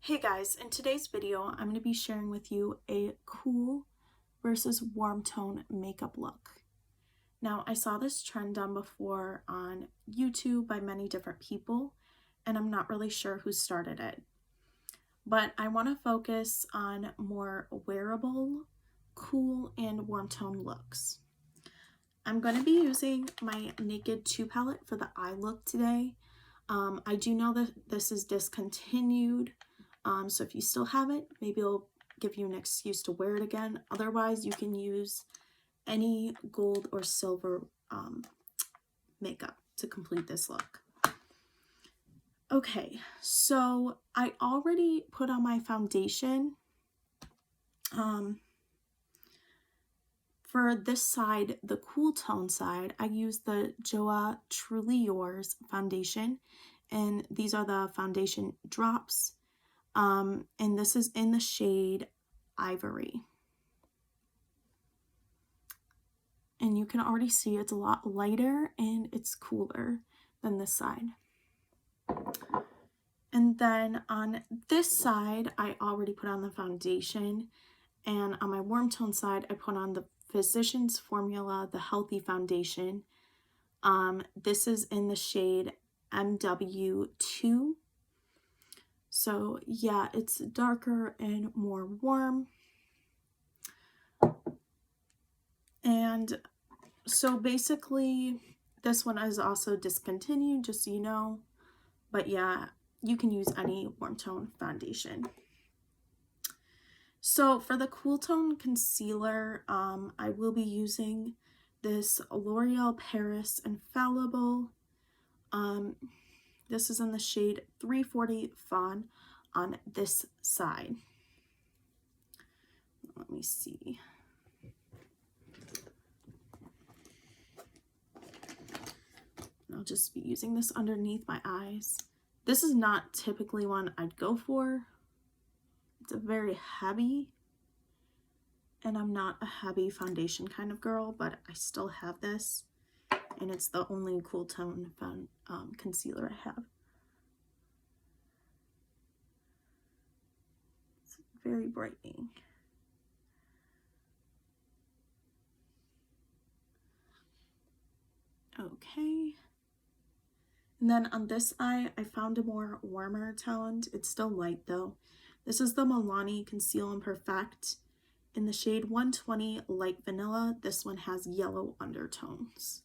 Hey guys, in today's video, I'm going to be sharing with you a cool versus warm tone makeup look. Now, I saw this trend done before on YouTube by many different people, and I'm not really sure who started it. But I want to focus on more wearable, cool, and warm tone looks. I'm going to be using my Naked 2 palette for the eye look today. I do know that this is discontinued. So if you still have it, maybe it'll give you an excuse to wear it again. Otherwise, you can use any gold or silver makeup to complete this look. Okay, so I already put on my foundation. For this side, the cool tone side, I use the Joah Truly Yours foundation, and these are the foundation drops. And this is in the shade Ivory. And you can already see it's a lot lighter and it's cooler than this side. And then on this side, I already put on the foundation. And on my warm tone side, I put on the Physicians Formula, the Healthy Foundation. This is in the shade MW2. So yeah, it's darker and more warm. And so basically, this one is also discontinued, just so you know. But yeah, you can use any warm tone foundation. So for the cool tone concealer, I will be using this L'Oreal Paris Infallible. This is in the shade 340 Fawn on this side. Let me see. I'll just be using this underneath my eyes. This is not typically one I'd go for. It's a very heavy, and I'm not a heavy foundation kind of girl, but I still have this, and it's the only cool tone concealer I have. It's very brightening. Okay. And then on this eye, I found a more warmer toned. It's still light though. This is the Milani Conceal and Perfect in the shade 120 Light Vanilla. This one has yellow undertones.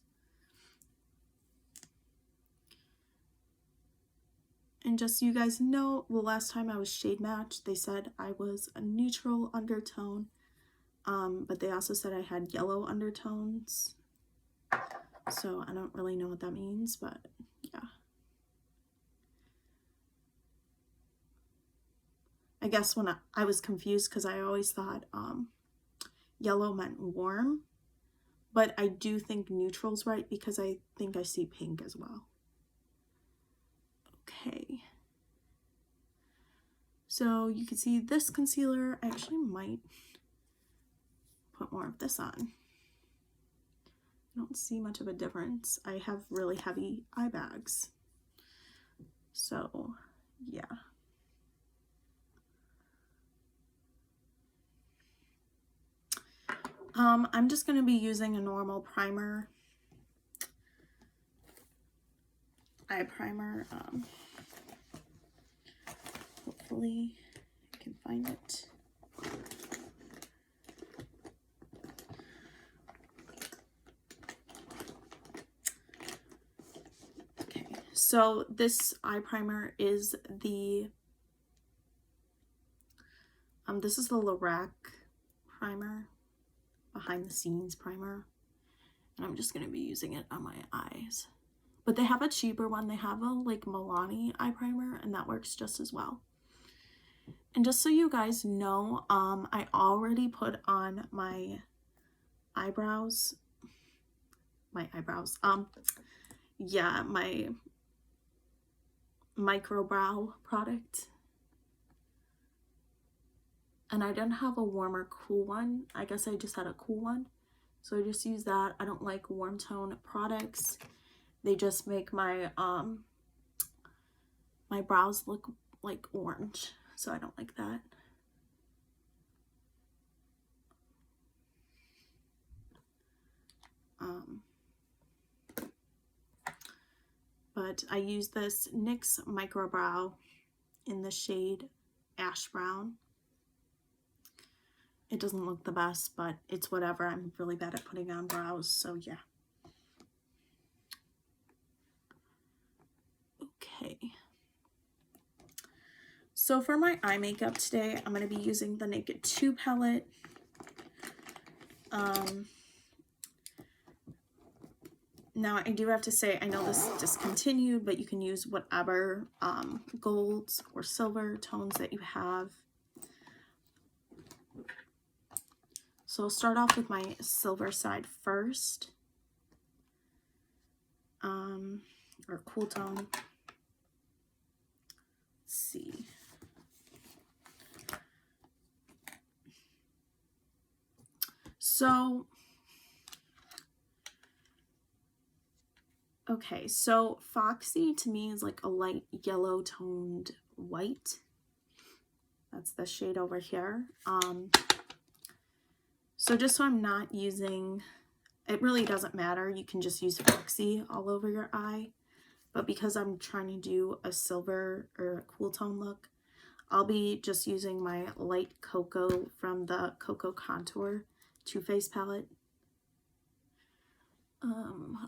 And just so you guys know, the last time I was shade matched, they said I was a neutral undertone, but they also said I had yellow undertones. So I don't really know what that means, but yeah. I guess when I was confused because I always thought yellow meant warm, but I do think neutral's right because I think I see pink as well. Okay. So you can see this concealer, I actually might put more of this on. I don't see much of a difference. I have really heavy eye bags. So, yeah. I'm just going to be using a normal primer. Eye primer. Hopefully I can find it. Okay, so this eye primer is the this is the Lorac primer, behind the scenes primer, and I'm just going to be using it on my eyes. But they have a cheaper one. They have a like Milani eye primer, and that works just as well. And just so you guys know, I already put on my eyebrows. Yeah, my Microbrow product. And I didn't have a warm or cool one. I guess I just had a cool one. So I just use that. I don't like warm tone products. They just make my my brows look like orange. so I don't like that. But I use this NYX Microbrow in the shade Ash Brown. It doesn't look the best, but it's whatever. I'm really bad at putting on brows, so yeah. Okay. So for my eye makeup today, I'm going to be using the Naked 2 palette. Now, I do have to say, I know this is discontinued, but you can use whatever golds or silver tones that you have. So I'll start off with my silver side first, or cool tone. Let's see. So, okay, so Foxy to me is like a light yellow toned white. That's the shade over here. So just so I'm not using, it really doesn't matter. You can just use Foxy all over your eye. But because I'm trying to do a silver or a cool tone look, I'll be just using my light cocoa from the Cocoa Contour Too Faced palette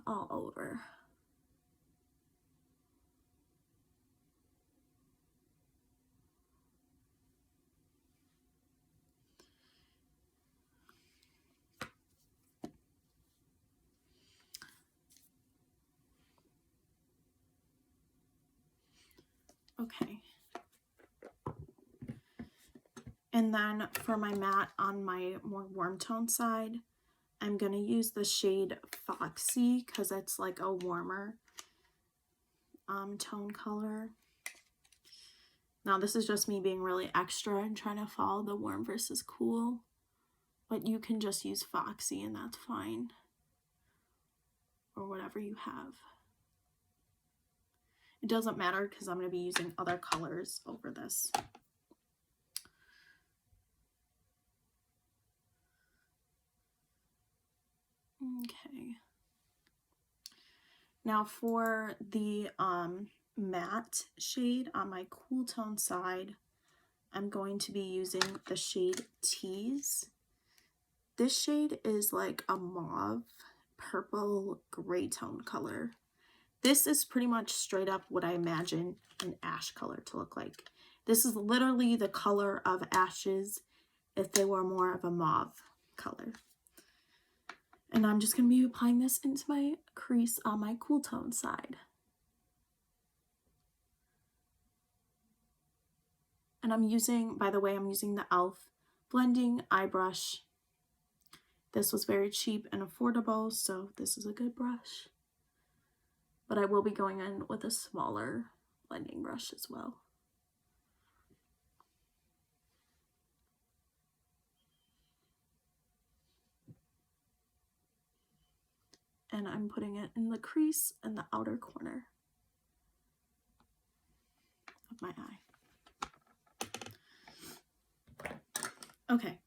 all over. Okay. And then for my matte on my more warm tone side, I'm going to use the shade Foxy because it's like a warmer tone color. Now this is just me being really extra and trying to follow the warm versus cool, but you can just use Foxy and that's fine, or whatever you have. It doesn't matter because I'm going to be using other colors over this. Okay. Now for the matte shade on my cool tone side, I'm going to be using the shade Tease. This shade is like a mauve, purple, gray tone color. This is pretty much straight up what I imagine an ash color to look like. This is literally the color of ashes if they were more of a mauve color. And I'm just going to be applying this into my crease on my cool tone side. And I'm using, by the way, I'm using the e.l.f. blending eye brush. This was very cheap and affordable, so this is a good brush. But I will be going in with a smaller blending brush as well. And I'm putting it in the crease in the outer corner of my eye. Okay,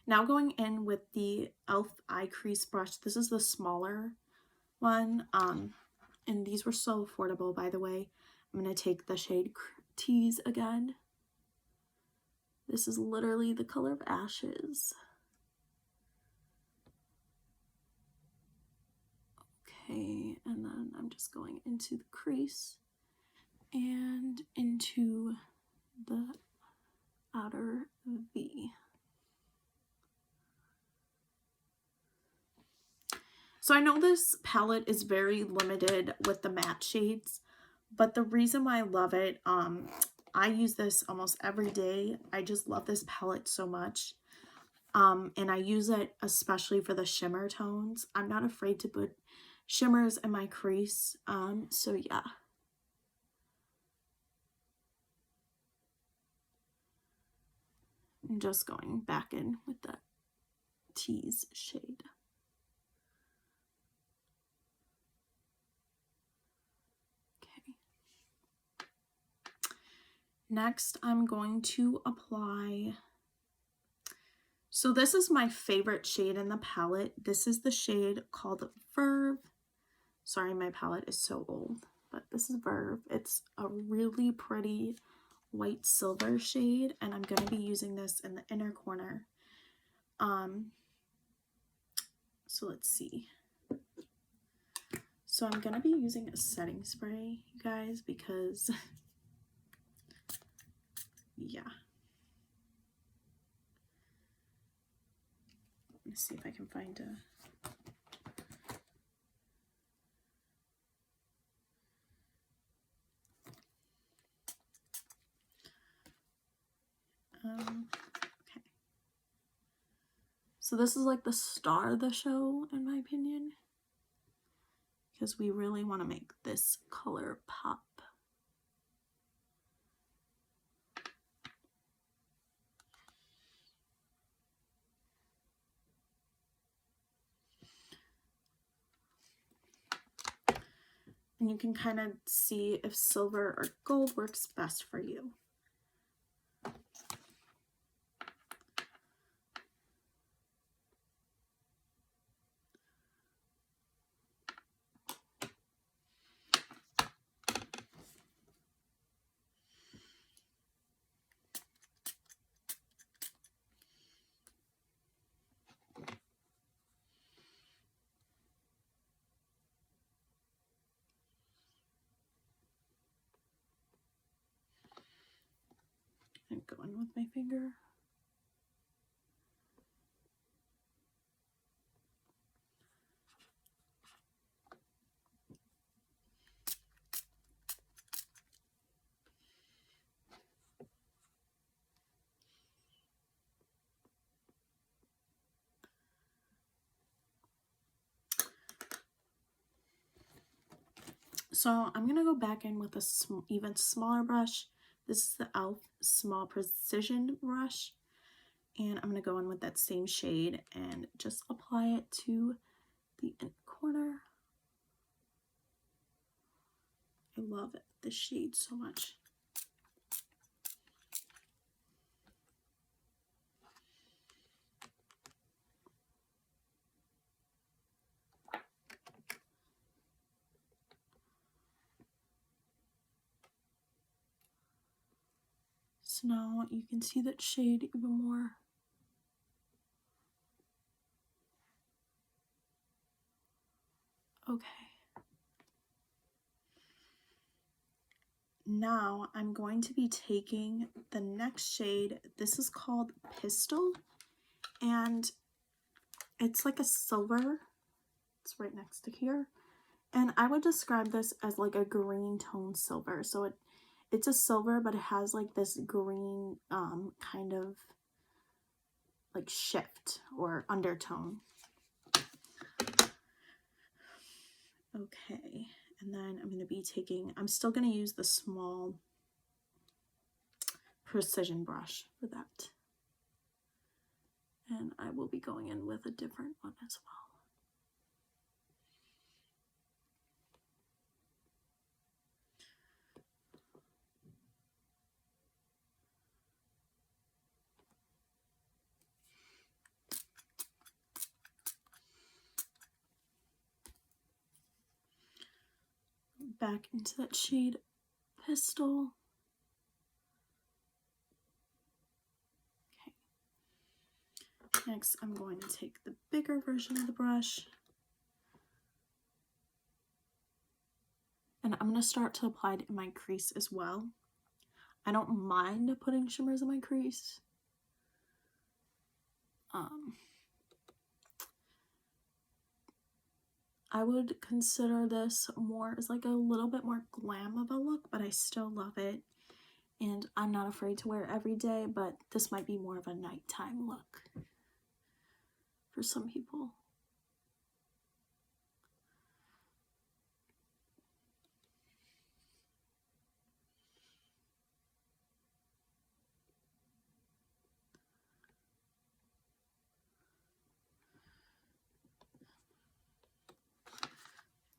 now going in with the e.l.f. eye crease brush. This is the smaller one, and these were so affordable, by the way. I'm going to take the shade Tease again. This is literally the color of ashes. Okay, and then I'm just going into the crease and into the outer V. So I know this palette is very limited with the matte shades, but the reason why I love it, I use this almost every day. I just love this palette so much. And I use it especially for the shimmer tones. I'm not afraid to put shimmers in my crease. So yeah. I'm just going back in with that Tease shade. Next, I'm going to apply, so this is my favorite shade in the palette. This is the shade called Verve. Sorry, my palette is so old, but this is Verve. It's a really pretty white silver shade, and I'm going to be using this in the inner corner. So let's see. So I'm going to be using a setting spray, you guys, because yeah. Let's see if I can find a okay. So this is like the star of the show, in my opinion, because we really want to make this color pop. And you can kind of see if silver or gold works best for you. I'm going with my finger. So I'm going to go back in with a even smaller brush. This is the e.l.f. Small Precision brush. And I'm going to go in with that same shade and just apply it to the inner corner. I love this shade so much. So now you can see that shade even more. Okay. Now I'm going to be taking the next shade. This is called Pistol, and it's like a silver. It's right next to here. And I would describe this as like a green tone silver. So it's a silver, but it has like this green kind of like shift or undertone. Okay, and then I'm going to be taking, I'm still going to use the small precision brush for that. And I will be going in with a different one as well. Back into that shade Pistol. Okay. Next, I'm going to take the bigger version of the brush. And I'm going to start to apply it in my crease as well. I don't mind putting shimmers in my crease. I would consider this more as like a little bit more glam of a look, but I still love it. And I'm not afraid to wear it every day, but this might be more of a nighttime look for some people.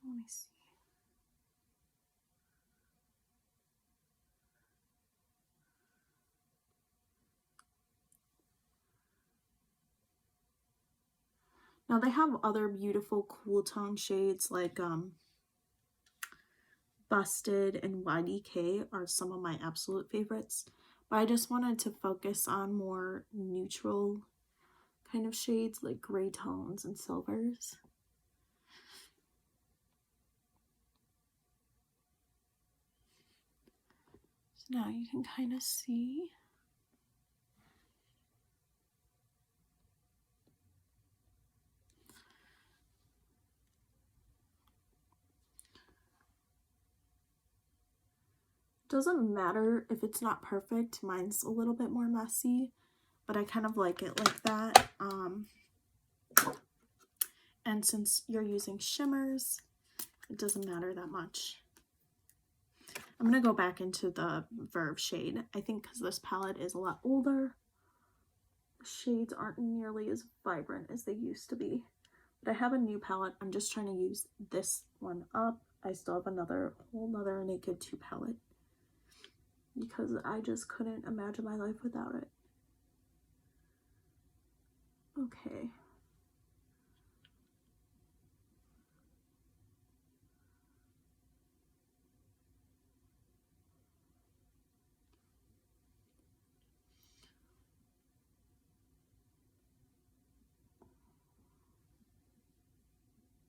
Let me see. Now they have other beautiful cool tone shades like Busted and YDK are some of my absolute favorites, but I just wanted to focus on more neutral kind of shades like gray tones and silvers. So now you can kind of see. Doesn't matter if it's not perfect. Mine's a little bit more messy, but I kind of like it like that. And since you're using shimmers, it doesn't matter that much. I'm going to go back into the Verve shade. I think because this palette is a lot older, the shades aren't nearly as vibrant as they used to be. But I have a new palette. I'm just trying to use this one up. I still have whole nother Naked 2 palette, because I just couldn't imagine my life without it. Okay.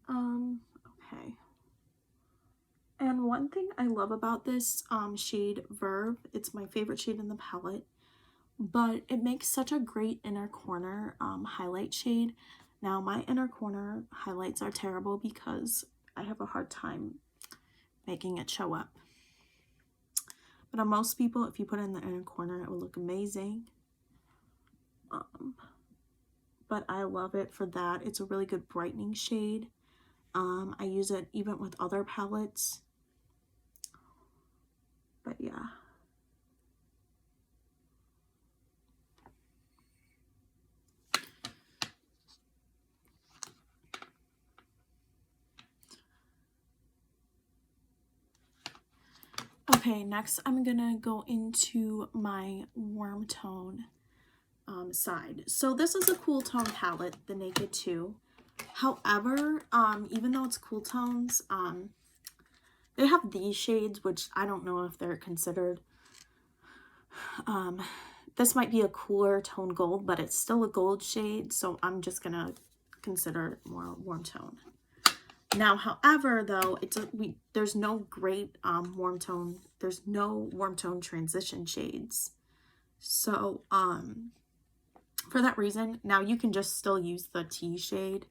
Okay. And one thing I love about this shade Verve, it's my favorite shade in the palette, but it makes such a great inner corner highlight shade. Now my inner corner highlights are terrible because I have a hard time making it show up. But on most people, if you put it in the inner corner, it will look amazing. But I love it for that. It's a really good brightening shade. I use it even with other palettes. But yeah. Okay, next I'm gonna go into my warm tone side. So this is a cool tone palette, the Naked 2. However, even though it's cool tones, they have these shades, which I don't know if they're considered. This might be a cooler tone gold, but it's still a gold shade, so I'm just gonna consider it more warm tone. Now, however, though, there's no great warm tone. There's no warm tone transition shades. So, for that reason, now you can just still use the T shade,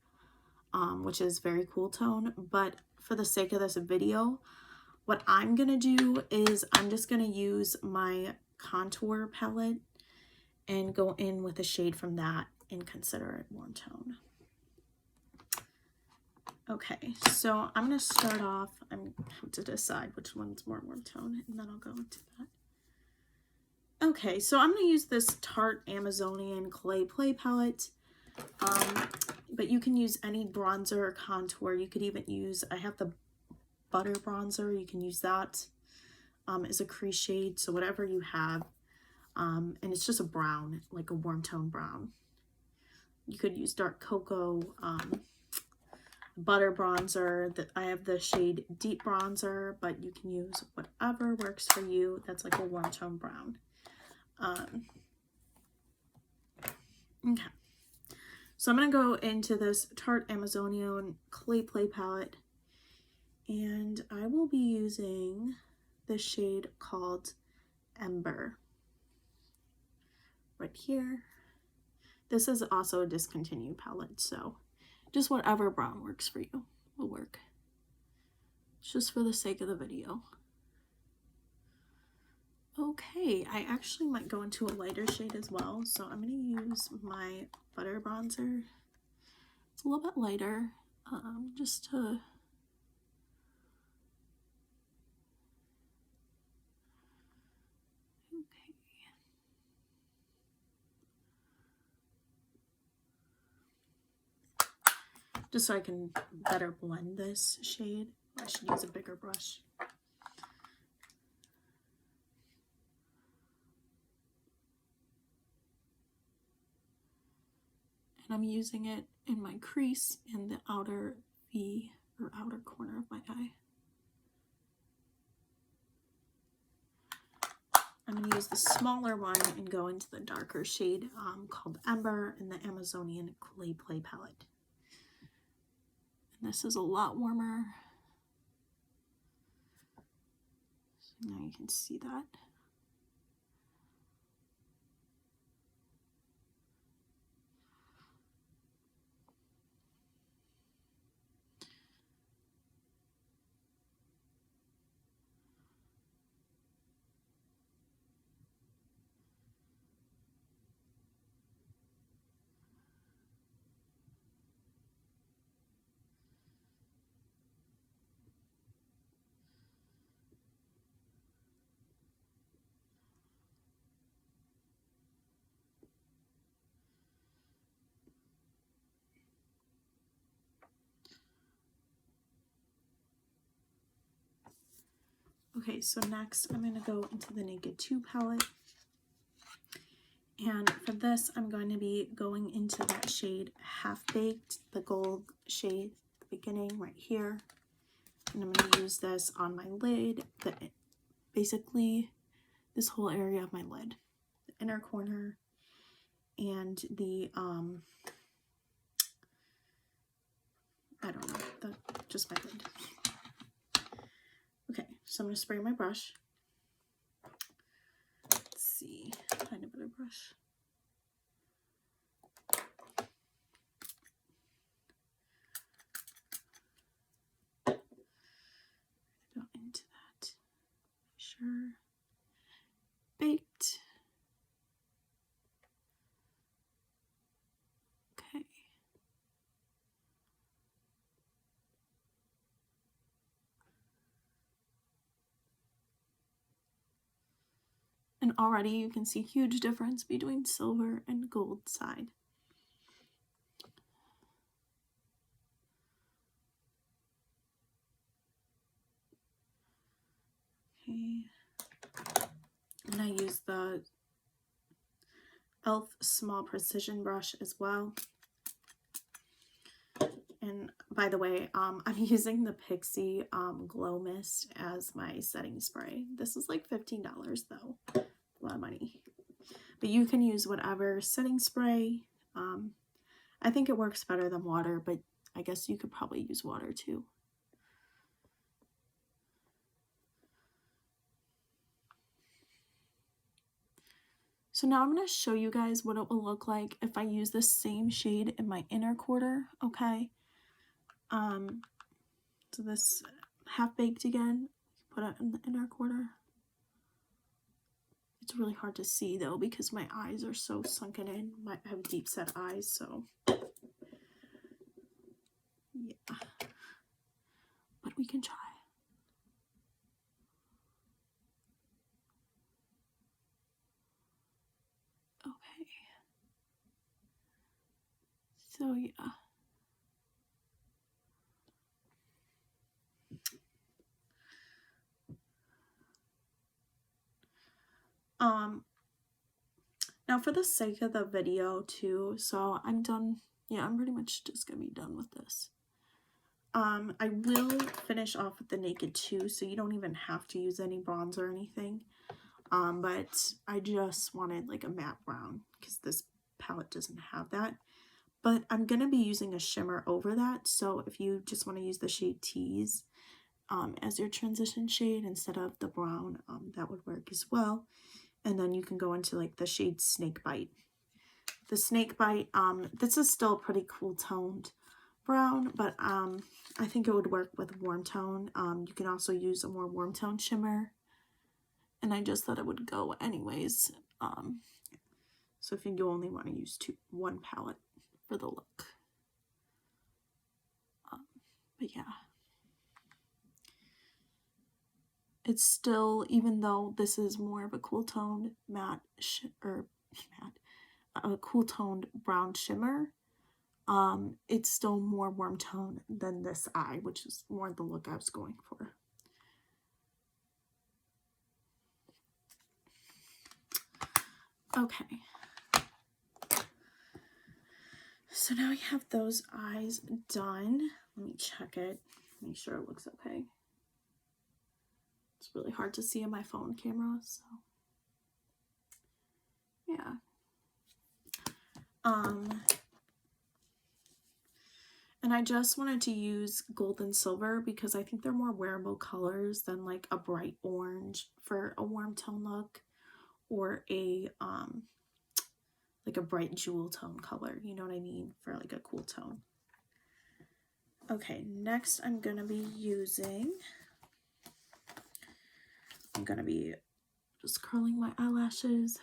which is very cool tone. But for the sake of this video, what I'm gonna do is I'm just gonna use my contour palette and go in with a shade from that and consider it warm tone. Okay, so I'm going to start off, I have to decide which one's more warm tone, and then I'll go into that. Okay, so I'm going to use this Tarte Amazonian Clay Play palette, but you can use any bronzer or contour. You could even use, I have the Butter Bronzer, you can use that as a crease shade, so whatever you have, and it's just a brown, like a warm tone brown. You could use dark cocoa, butter bronzer. That I have the shade Deep Bronzer, but you can use whatever works for you. That's like a warm tone brown. Okay, so I'm gonna go into this Tarte Amazonian Clay Play palette, and I will be using this shade called Ember right here. This is also a discontinued palette, so just whatever brown works for you will work. It's just for the sake of the video. Okay, I actually might go into a lighter shade as well, so I'm going to use my Butter Bronzer. It's a little bit lighter, just to just so I can better blend this shade. I should use a bigger brush. And and I'm using it in my crease in the outer V or outer corner of my eye. I'm going to use the smaller one and go into the darker shade called Ember in the Amazonian Clay Play palette. And this is a lot warmer. So now you can see that. Okay, so next I'm going to go into the Naked 2 palette. And for this, I'm going to be going into that shade Half Baked, the gold shade at the beginning right here. And I'm going to use this on my lid, basically this whole area of my lid, the inner corner and the, I don't know, just my lid. Okay, so I'm going to spray my brush. Let's see, find a better brush. Go into that. Sure. Baked. Okay. And already you can see huge difference between silver and gold side. Okay. And I use the e.l.f. small precision brush as well. And by the way, I'm using the Pixi Glow Mist as my setting spray. This is like $15 though, a lot of money. But you can use whatever setting spray. I think it works better than water, but I guess you could probably use water too. So now I'm going to show you guys what it will look like if I use the same shade in my inner quarter, okay? So this Half Baked again, put it in the inner quarter. It's really hard to see though because my eyes are so sunken in. I have deep set eyes, so yeah. But we can try. Okay. So yeah. Now for the sake of the video too, so I'm done. Yeah, I'm pretty much just gonna be done with this. I will finish off with the Naked 2, so you don't even have to use any bronze or anything. But I just wanted like a matte brown because this palette doesn't have that. But I'm gonna be using a shimmer over that, so if you just want to use the shade Tease as your transition shade instead of the brown, that would work as well. And then you can go into like the shade Snake Bite. The Snake Bite, this is still pretty cool toned brown, but I think it would work with warm tone. You can also use a more warm tone shimmer, and I just thought it would go anyways. So if you only want to use one palette for the look. But yeah. It's still, even though this is more of a cool toned a cool toned brown shimmer, it's still more warm tone than this eye, which is more the look I was going for. Okay. So So now I have those eyes done. Let me check it, make sure it looks okay. It's really hard to see on my phone camera, so yeah. And I just wanted to use gold and silver because I think they're more wearable colors than like a bright orange for a warm tone look, or a like a bright jewel tone color, you know what I mean, for like a cool tone. Okay, next I'm gonna be just curling my eyelashes.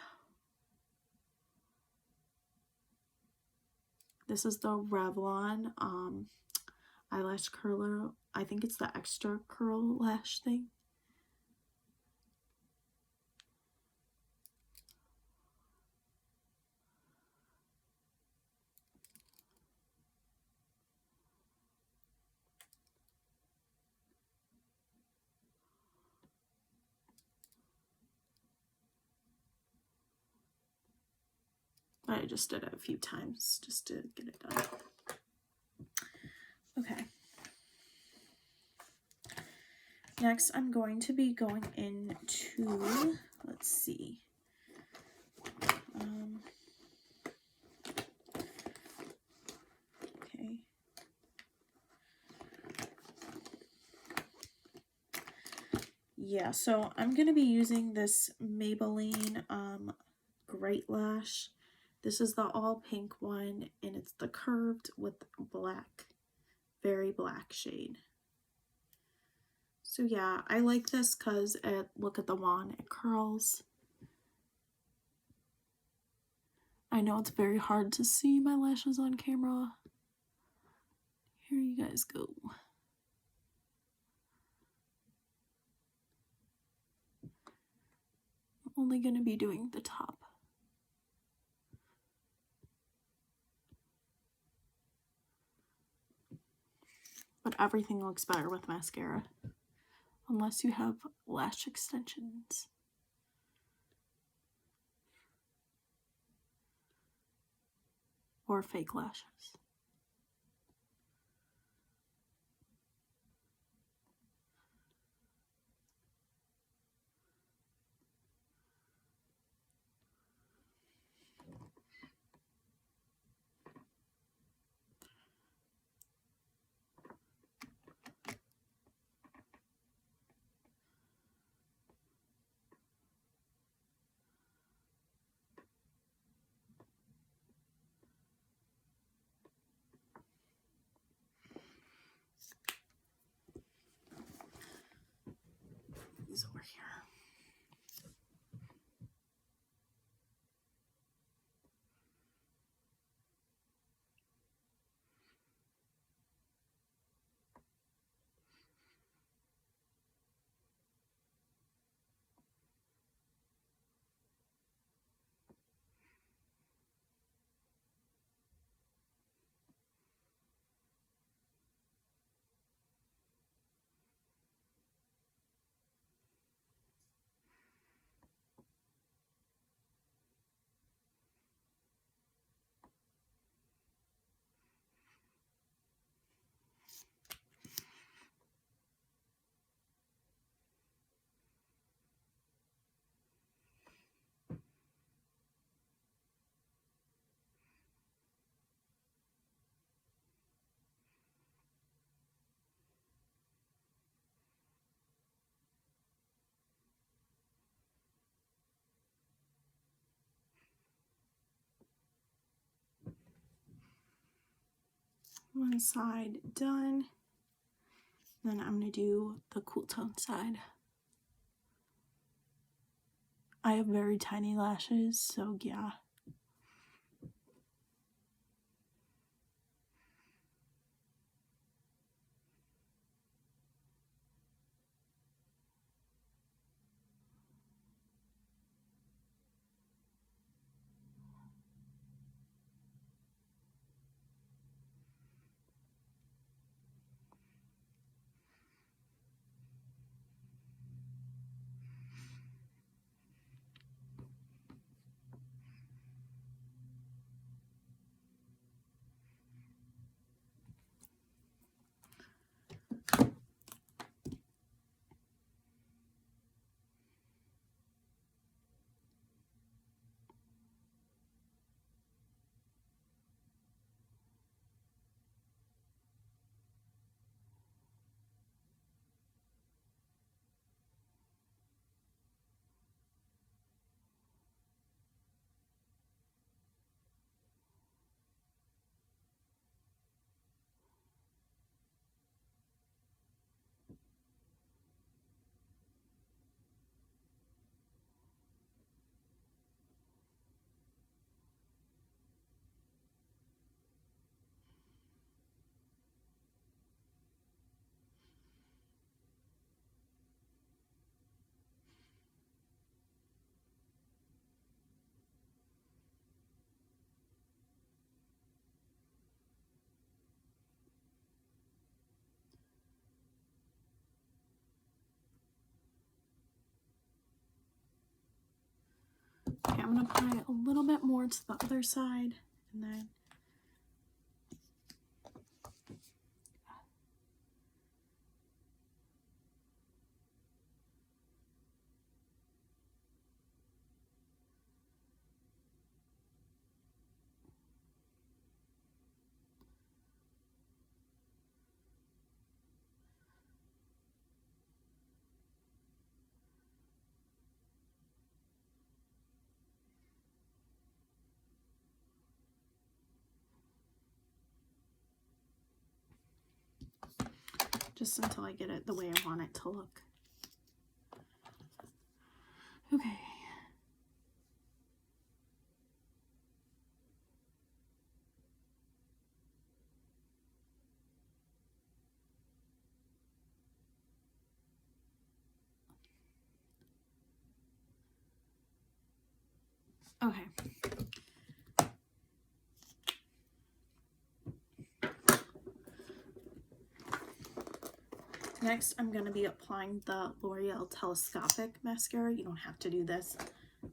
This is the Revlon eyelash curler. I think it's the extra curl lash thing. I just did it a few times just to get it done. Okay. Next, I'm going to be going into, let's see. Okay. Yeah, so I'm going to be using this Maybelline Great Lash. This is the all pink one, and it's the curved with black, very black shade. So yeah, I like this because look at the wand, it curls. I know it's very hard to see my lashes on camera. Here you guys go. I'm only going to be doing the top. But everything looks better with mascara, unless you have lash extensions. Or fake lashes. These over here. One side done. Then I'm going to do the cool tone side. I have very tiny lashes, so yeah. I'm going to apply a little bit more to the other side, and then just until I get it the way I want it to look. Okay. Okay. Next, I'm going to be applying the L'Oreal Telescopic Mascara. You don't have to do this,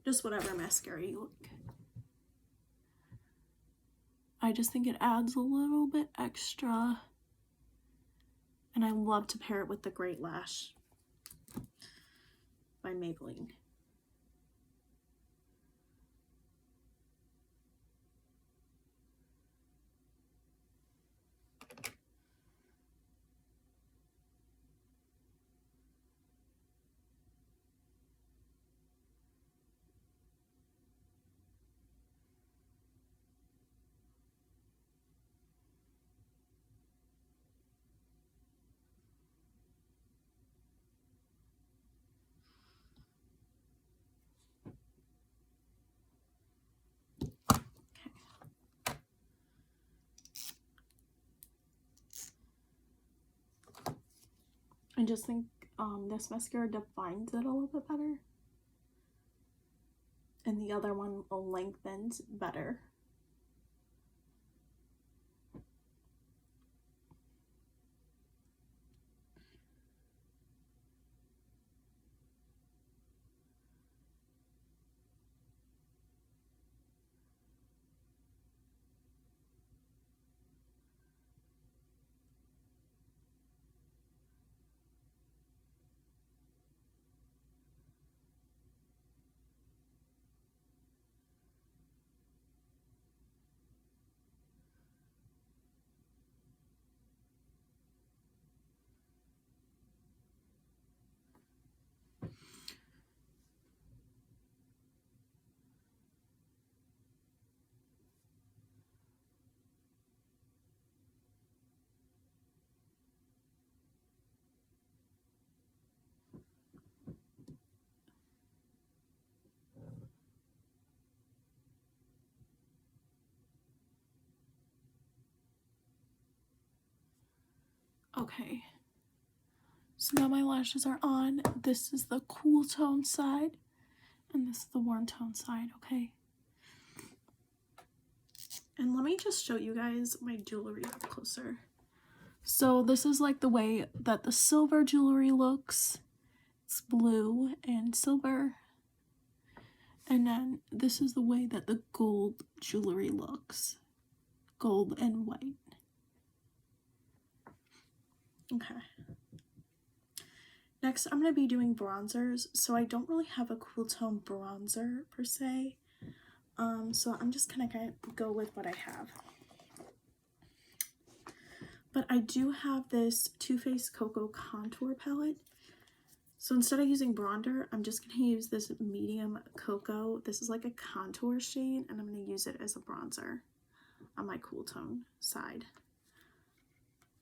just whatever mascara you like. I just think it adds a little bit extra, and I love to pair it with the Great Lash by Maybelline. I just think this mascara defines it a little bit better, and the other one lengthens better. Okay, so now my lashes are on. This is the cool tone side, and this is the warm tone side, okay? And let me just show you guys my jewelry up closer. So this is like the way that the silver jewelry looks. It's blue and silver. And then this is the way that the gold jewelry looks. Gold and white. Okay. Next, I'm going to be doing bronzers. So I don't really have a cool tone bronzer per se. So I'm just going to go with what I have. But I do have this Too Faced Cocoa Contour Palette. So instead of using bronzer, I'm just going to use this medium cocoa. This is like a contour shade, and I'm going to use it as a bronzer on my cool tone side.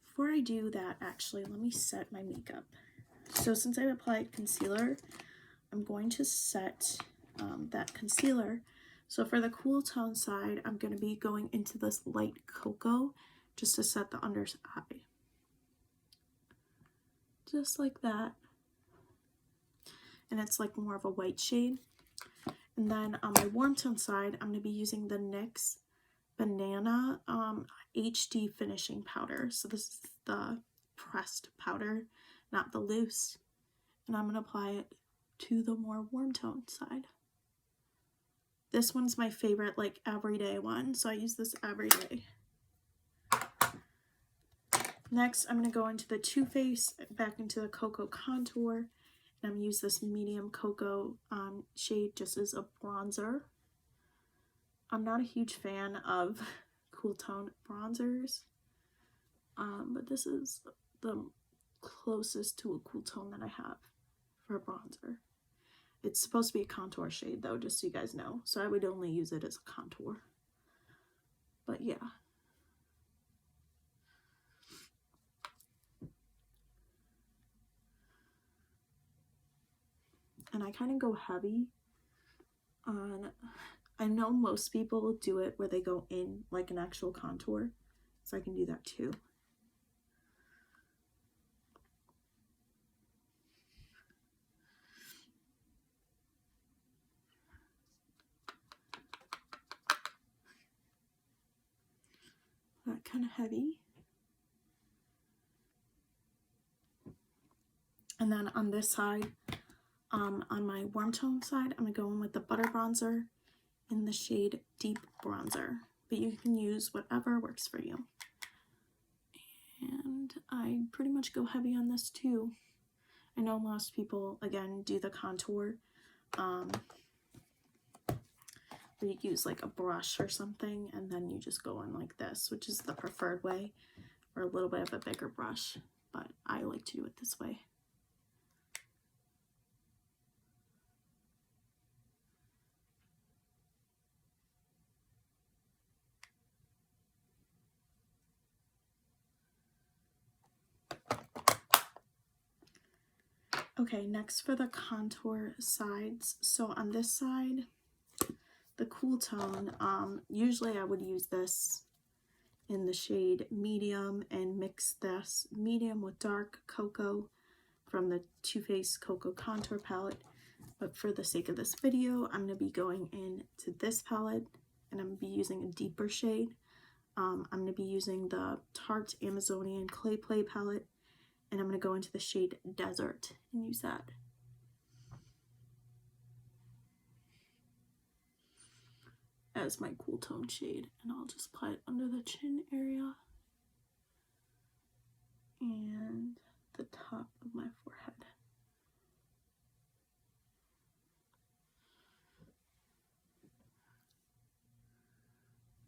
Before I do that, actually, let me set my makeup. So since I've applied concealer, I'm going to set that concealer. So for the cool tone side, I'm going to be going into this light cocoa just to set the under eye. Just like that. And it's like more of a white shade. And then on my warm tone side, I'm going to be using the NYX Banana HD Finishing Powder. So this is the pressed powder, not the loose. And I'm going to apply it to the more warm tone side. This one's my favorite, like, everyday one, so I use this every day. Next, I'm going to go into the Too Faced, back into the Cocoa Contour, and I'm going to use this medium cocoa shade just as a bronzer. I'm not a huge fan of cool tone bronzers, but this is the closest to a cool tone that I have for a bronzer. It's supposed to be a contour shade though, just so you guys know, so I would only use it as a contour. But yeah. And I kind of go heavy on, I know most people do it where they go in like an actual contour, so I can do that too. That kind of heavy. And then on this side, on my warm tone side, I'm going to go in with the Butter Bronzer in the shade Deep Bronzer. But you can use whatever works for you. And I pretty much go heavy on this too. I know most people, again, do the contour. Where you use like a brush or something, and then you just go in like this, which is the preferred way, or a little bit of a bigger brush. But I like to do it this way. Okay, next for the contour sides. So on this side, the cool tone, usually I would use this in the shade medium and mix this medium with dark cocoa from the Too Faced Cocoa Contour palette. But for the sake of this video, I'm going to be going into this palette, and I'm going to be using a deeper shade. I'm going to be using the Tarte Amazonian Clay Play palette, and I'm going to go into the shade Desert and use that. As my cool tone shade, and I'll just apply it under the chin area and the top of my forehead.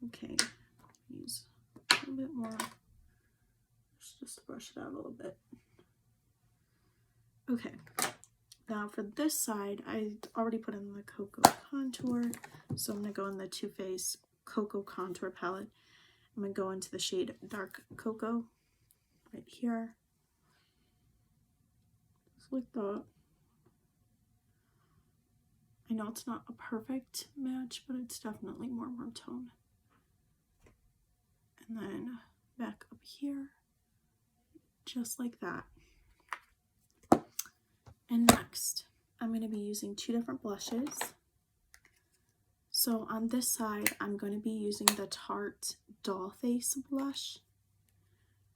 Okay, use a little bit more. Just brush it out a little bit. Okay, now for this side, I already put in the Cocoa Contour, so I'm going to go in the Too Faced Cocoa Contour palette. I'm going to go into the shade Dark Cocoa right here. Just like that. I know it's not a perfect match, but it's definitely more warm tone. And then back up here, just like that. And next, I'm going to be using two different blushes. So on this side, I'm going to be using the Tarte Doll Face blush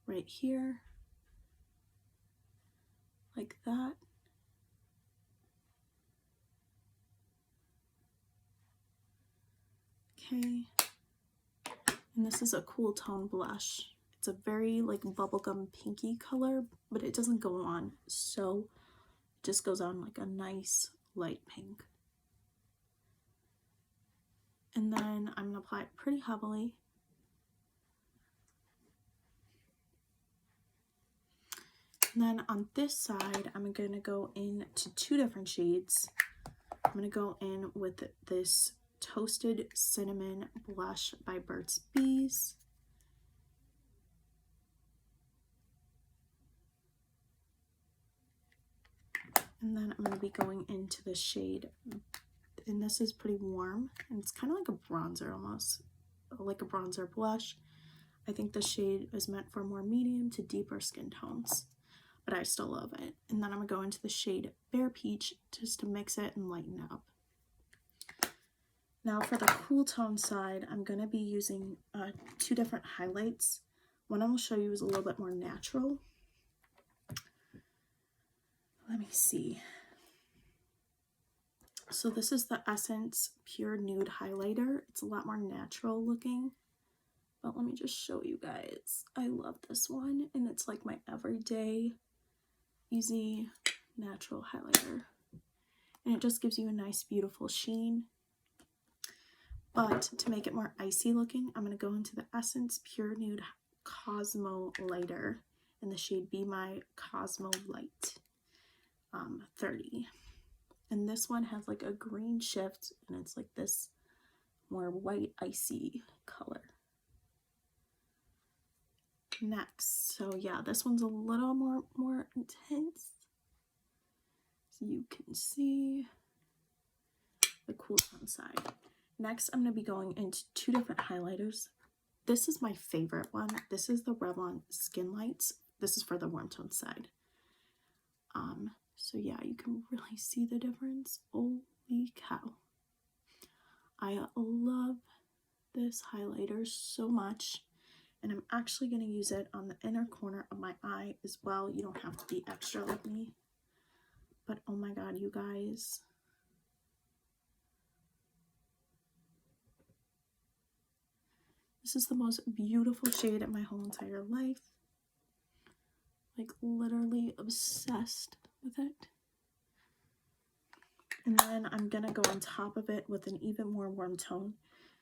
right here, like that. Okay, and this is a cool tone blush. It's a very like bubblegum pinky color, but it doesn't go on so, it just goes on like a nice light pink. And then I'm going to apply it pretty heavily. And then on this side, I'm going to go into two different shades. I'm going to go in with this Toasted Cinnamon blush by Burts Bees. And then I'm going to be going into the shade, and this is pretty warm, and it's kind of like a bronzer almost, like a bronzer blush. I think the shade is meant for more medium to deeper skin tones, but I still love it. And then I'm going to go into the shade Bare Peach just to mix it and lighten it up. Now for the cool tone side, I'm going to be using two different highlights. One I will show you is a little bit more natural. Let me see. So this is the Essence Pure Nude Highlighter. It's a lot more natural looking. But let me just show you guys. I love this one, and it's like my everyday easy natural highlighter. And it just gives you a nice, beautiful sheen. But to make it more icy looking, I'm going to go into the Essence Pure Nude Cosmo Lighter in the shade Be My Cosmo Light 30. And this one has like a green shift, and it's like this more white, icy color. Next, so yeah, this one's a little more intense. So you can see the cool tone side. Next, I'm going to be going into two different highlighters. This is my favorite one. This is the Revlon Skin Lights. This is for the warm tone side. So yeah, you can really see the difference. Holy cow. I love this highlighter so much. And I'm actually going to use it on the inner corner of my eye as well. You don't have to be extra like me. But oh my god, you guys. This is the most beautiful shade in my whole entire life. Like literally obsessed with it. And then I'm going to go on top of it with an even more warm tone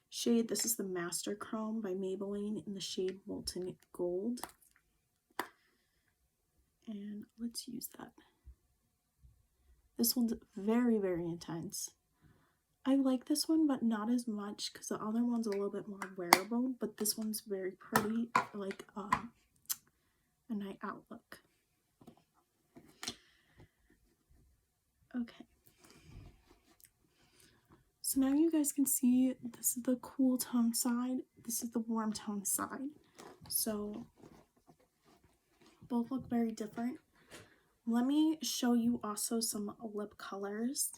shade. This is the Master Chrome by Maybelline in the shade Molten Gold. And let's use that. This one's very, very intense. I like this one, but not as much because the other one's a little bit more wearable, but this one's very pretty for like a night out look. Okay. So now you guys can see this is the cool tone side, this is the warm tone side. So both look very different. Let me show you also some lip colors.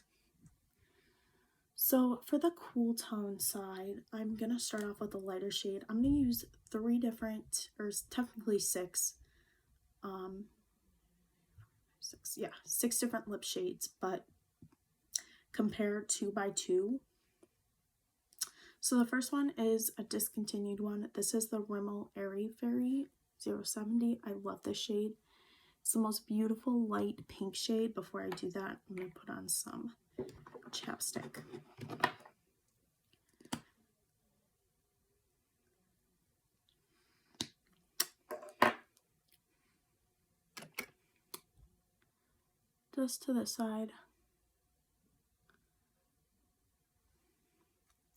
So for the cool tone side, I'm going to start off with a lighter shade. I'm going to use 3 different, or technically 6, 6 different lip shades, but compare 2 by 2. So the first one is a discontinued one. This is the Rimmel Airy Fairy 070. I love this shade. It's the most beautiful light pink shade. Before I do that, I'm going to put on some chapstick. Just to the side.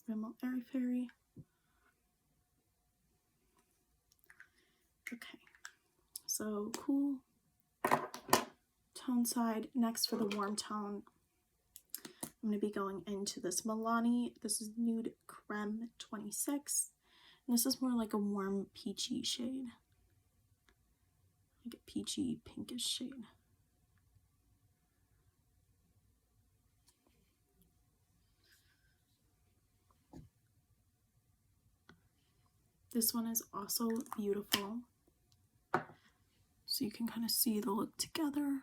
Rimmel Airy Fairy. Okay, so cool tone side. Next for the warm tone, I'm going to be going into this Milani. This is Nude Creme 26. And this is more like a warm peachy shade. Like a peachy pinkish shade. This one is also beautiful. So you can kind of see the look together.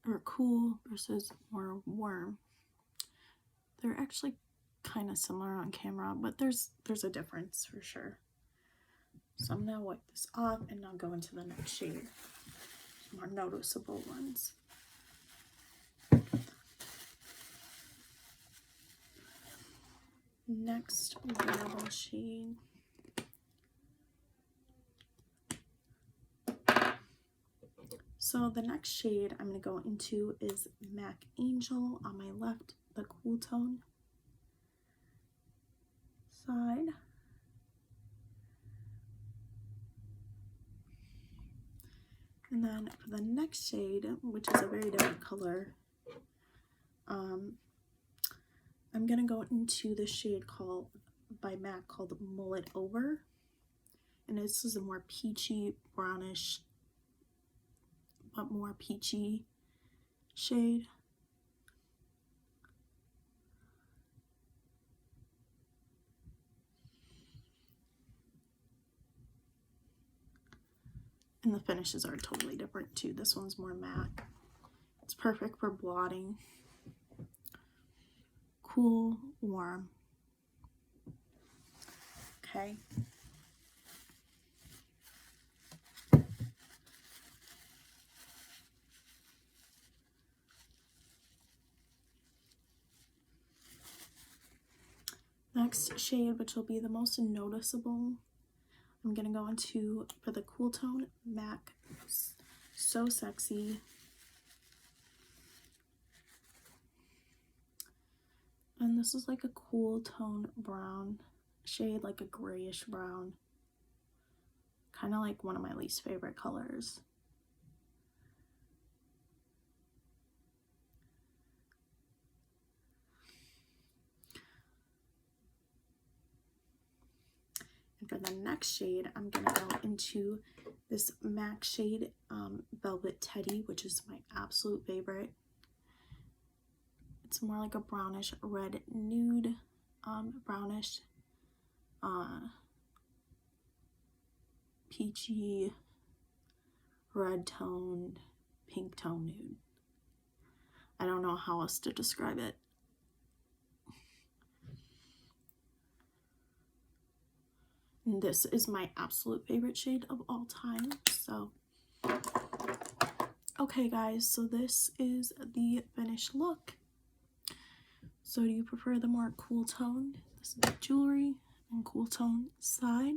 Or cool versus more warm. They're actually kind of similar on camera, but there's a difference for sure. So I'm going to wipe this off and now go into the next shade. More noticeable ones. Next wearable shade. So the next shade I'm going to go into is MAC Angel on my left, the cool tone side. And then for the next shade, which is a very different color, I'm going to go into the shade called by MAC called Mull It Over. And this is a more peachy, brownish, but more peachy shade. And the finishes are totally different too. This one's more matte. It's perfect for blotting. Cool, warm. Okay. Next shade, which will be the most noticeable, I'm going to go into, for the cool tone, MAC So Sexy. And this is like a cool tone brown shade, like a grayish brown. Kind of like one of my least favorite colors. And for the next shade, I'm going to go into this MAC shade, Velvet Teddy, which is my absolute favorite. It's more like a brownish red nude, brownish, peachy, red toned, pink tone nude. I don't know how else to describe it. And this is my absolute favorite shade of all time. So, okay guys, so this is the finished look. So do you prefer the more cool toned, this is the jewelry and cool tone side?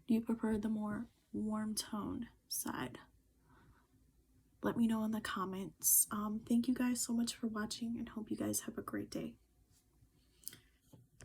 Do you prefer the more warm toned side? Let me know in the comments. Thank you guys so much for watching and hope you guys have a great day.